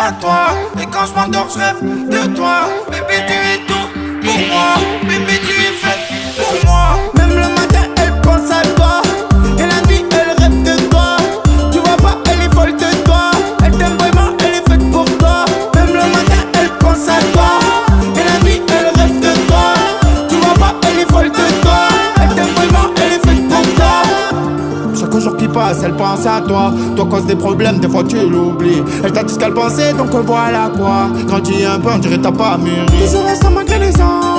à toi. Et quand je m'endors, je rêve de toi. Bébé, tu es tout pour moi. Bébé, tu es faite pour moi. Même le matin, elle pense à toi. Et la nuit, elle rêve de toi. Tu vois pas, elle est folle de toi. Elle t'aime vraiment, elle est faite pour toi. Même le matin, elle pense à toi. Et la nuit, elle rêve de toi. Tu vois pas, elle est folle de toi. Elle t'aime vraiment, elle est faite pour toi. Chaque jour qui passe, elle pense à toi. Toi cause des problèmes, des fois tu l'oublies. Elle t'a dit ce qu'elle pensait, donc voilà quoi. Grandis un peu, on dirait t'as pas mûri. Toujours restant malgré les ans.